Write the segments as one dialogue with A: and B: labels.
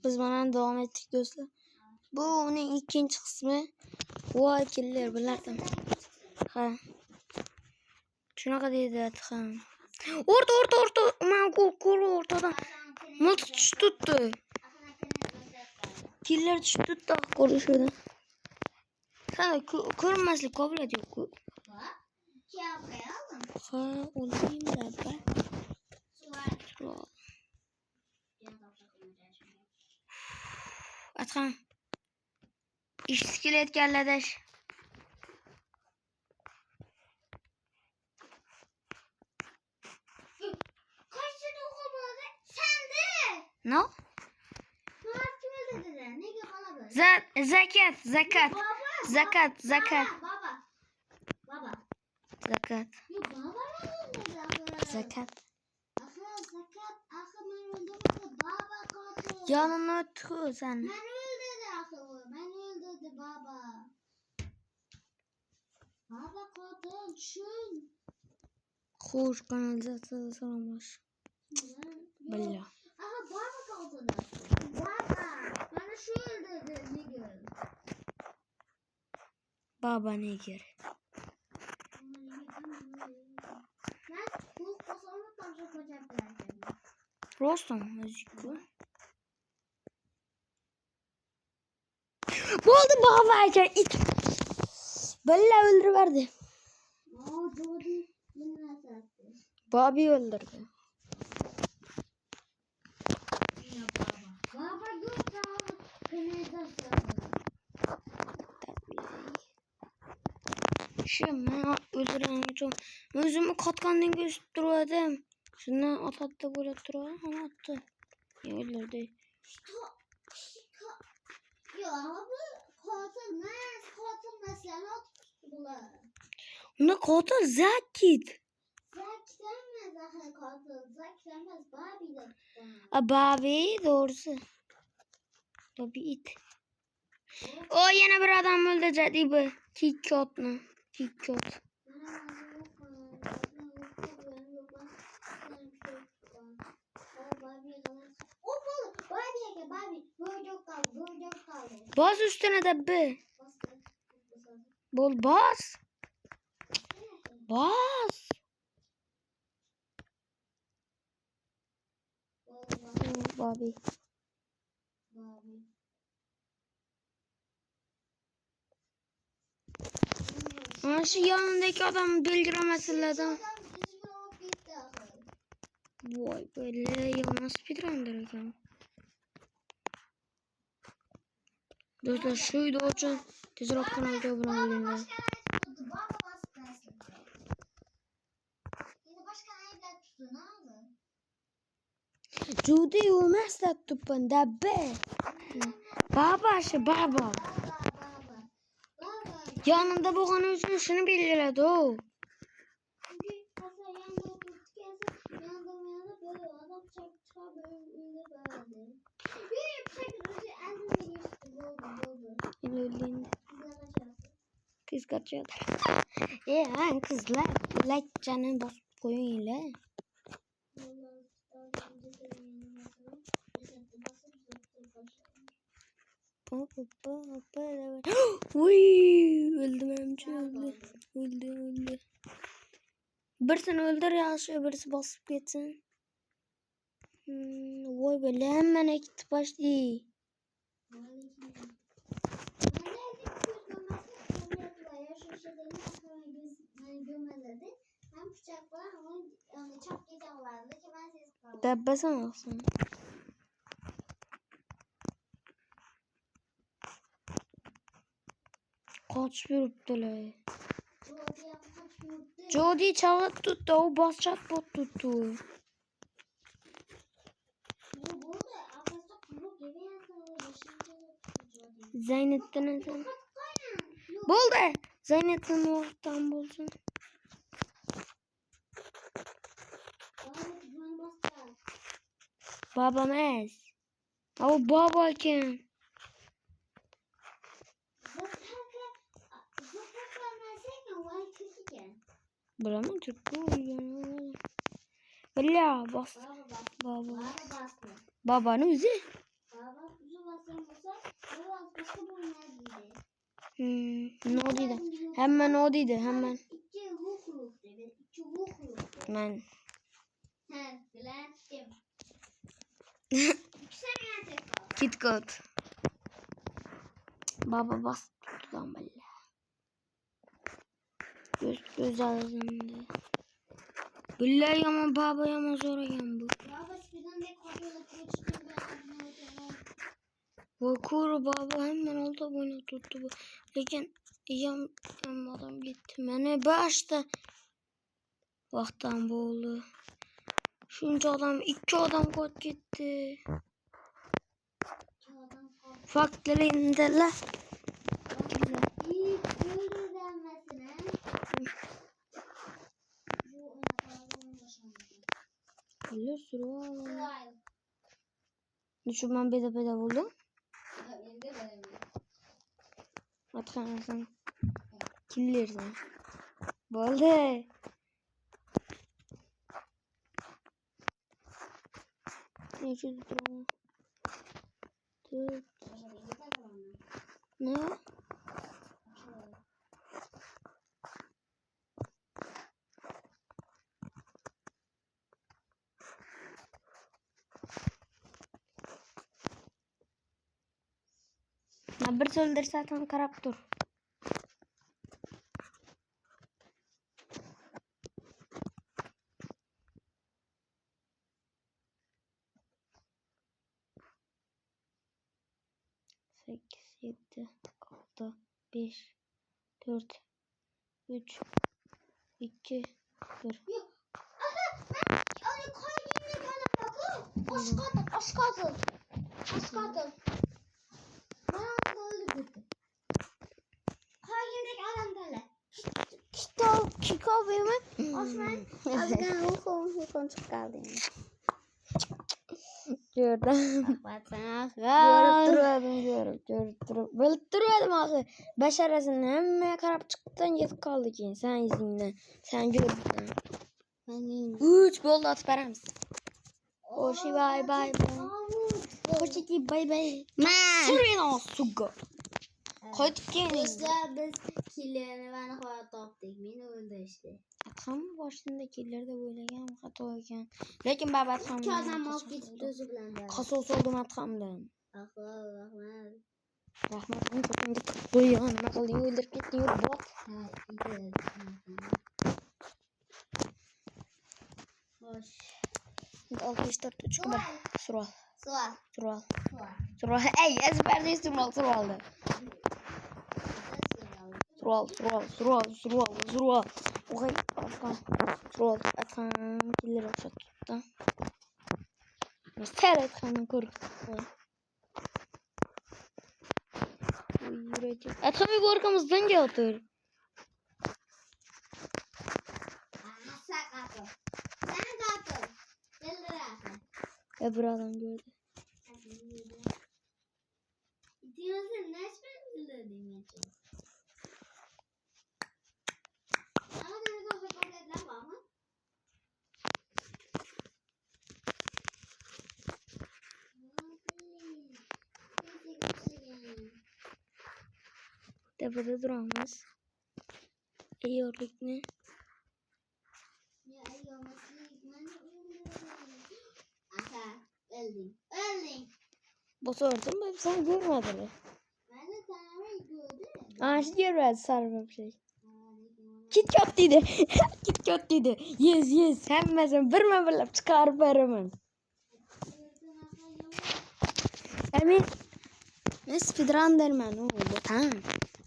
A: Biz bana devam ettik dostlar. Bu onun ikinci kısmı. Bu akiller bilerdim. Ha. Şuna deydi artık ha. Orta. Aman kol ortadan. Mıltık tuttu. Killer tuttu. Kolu şuradan. Sana kırmızı kabul ediyor. Ha olayım da ben. Atkan. İskelet gelledeş. No? Zakat. Zakat. Zakat. Yanına tut sen.
B: Ben öldürdü baba. Baba kadın şun.
A: Hoş kanalizasyon sarılmış. Bella.
B: Aha baba kadın. Baba. Bana şu öldürdü Nigel.
A: Baba Nigel.
B: Ben bu kosanı tanışıp yapacaktım.
A: Rostam müzik bu. Buldu baba it. Bella öldürüverdi.
B: Jody yine sattı.
A: Bobby öldürdü.
B: Baba dur tamam. Kınayda sattı.
A: Şimdi öldüren özümü katkandan gösterdim. Şundan atattı böyle duruyor ama attı. Öldürdü.
B: Ya bu katil mesela bular.
A: Ne katil Zakit.
B: Zakit zaten katil. Zakit demez Bobby de.
A: Bobby doğrusu. Bobby it. O yine bir adam öldürecek bu. Kickot mu? Kickot. Bas üstüne de be. Bol bas. Bas. Bobby. Şu yanındaki adam bildiremezler adam. Vay böyle yılmaz speedrunner ya. Dostlar şuydu o için tezrak kanalda abone olun. Judy olmaz da tupan da be. Baba. Yanında bu konu için şunu bildirdi o. Kız kaçıyor. Kızlar like canın basıp koyun ile. Uy, öldüm amca öldü. Birisini öldür ya şu birisi basıp geçsin. Vay böyle hemen ekip başlıyor. Debbesen olsun. Kaç bir öptüler. Jody çalıp tuttu. O basacak bot tuttu. Zeynep'ten sen. Buldu. Zeynep'ten ortadan bulsun. Babam ez. O baba kim? Buramı tuttu. Bella bas. Baba. Babanın yüzü.
B: O başka bu neredeydi?
A: Ne oldu? Hemen o dedi hemen.
B: İki hukuk dedi. İki hukuk.
A: Ben.
B: He, bilettim. İki sene tekrar.
A: KitKat. Baba bas tuttu böyle. Göz ağzında. Billahi yaman baba yaman zor yan bu.
B: Baba sizden de kopyalık geçti.
A: Vakuru baba hemen oldu bunu tuttu bu. Lakin yam adam gitti. Mene başta vaktan boğulu. Şunca adam iki adam kot gitti. Faktöründeler.
B: İlk öldür denmesine. Bu oynalardan başlamadı.
A: Öyle sürü var.
B: Kolay.
A: Düşman beda buldum.
B: Elde veremiyor.
A: Atkanasın. Killersin. Bolde. Ne şu durma. Tut. Ne? Bir söldür zaten karap dur. Sekiz, yedi, altı, beş, dört, üç, iki, bir.
B: Ay kalbimle bana bakın. Aşk kadın. Bana öldü gitti. Kalbimdeki adam böyle.
A: Kiko benim.
B: Osman.
A: Azgan hukum çıkardı. Gördüm. Görüp duruyordum. Bilip duruyordum ahı. Başarısın hemen karap çıktıktan yetip kaldı ki. Sen yüzünden. Sen gördün. Üç bol at verir misin? Hoşi bay bay. Hoşi bay bay. Sürüyor suga. Koyduk yani.
B: Dostlar biz killerini ben koyup taptık. Beni öldü işte.
A: Tam başındakiler de böyle gel hatoyken. Lakin baba tam.
B: İki adam alıp gidip gözü bilen geldi.
A: Kasos oldum atamdan.
B: Rahmet.
A: Rahmet'in kötünde kutluyor. Ne kılıyor öldürüp gidiyor bak.
B: Ha iyi. Hoş.
A: 64 3 kadar. Sural. Ey ezberde suraldı. Sural. Okay, arkan. Sural. Atan killer olsa tuttu. Seret kanın kork. Uyuracak. Atami korkamızdan geldi.
B: Sen katıl. Geldir abi.
A: Öbür adam gördü.
B: Diyorsun ne söyledin ya? Ama deniz olsa kompletler var mı?
A: Tepede duramaz. İyi olduk ne?
B: Aha, öldüm.
A: Bu sordum ben sen görmedin.
B: Ben de tamamen gördüm.
A: Ağaç görmedi sarma bir şey. KitKat dedi. KitKat dedi. Yes. Hemmezin bir meblep çıkarıp verimin. Emin. Ben speedrun dermen oldu tamam.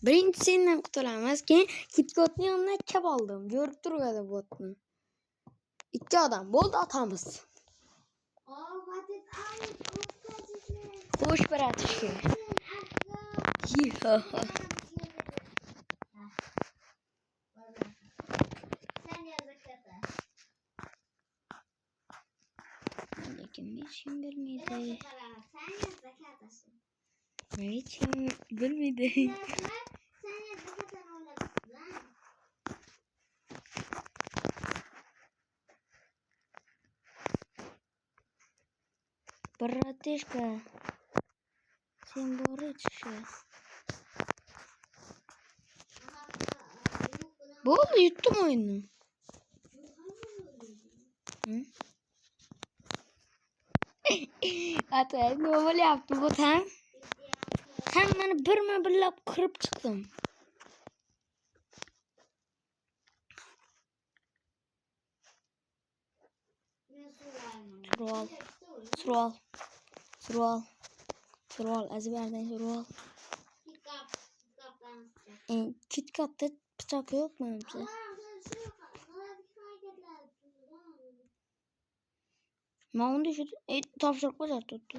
A: Birincisinden kutulamaz ki KitKat'ın yanına kep aldım. Görüp duruyordu botunu. İki adam boldu atamız. Hoş bir ateşi. Yiha.
B: Sen yazıkladın.
A: Lakin hiç bilmedi.
B: Sen yazıkladın.
A: Hiç bilmedi.
B: Sen yazıkladın olabilir lan.
A: Bratишка. Sen doğru çıkıyorsun. Bu oldu yuttum oyunu. Hı? Hatta ne böyle yaptı bu tam. Hemen bir lap kırıp çıktım. Surval. Ezberden surval. KitKat'ta bıçak yok mu hemse? Mağun düşürdü. Tavşak bazar tuttu.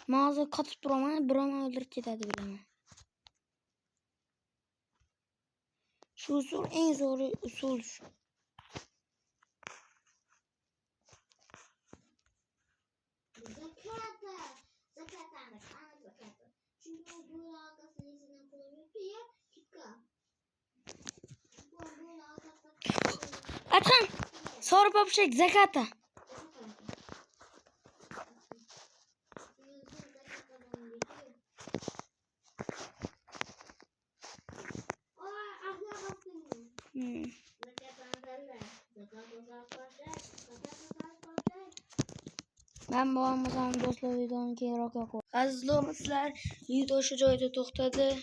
A: Mağaza katıp burama öldürüp giderdi bileme. Şu usul en zor usul şu. Atan! Sonra papşek zekata. Ben babamızdan dostluğu videonun keyin rock yok. Aziz dostlar, video şu joyda to'xtadi.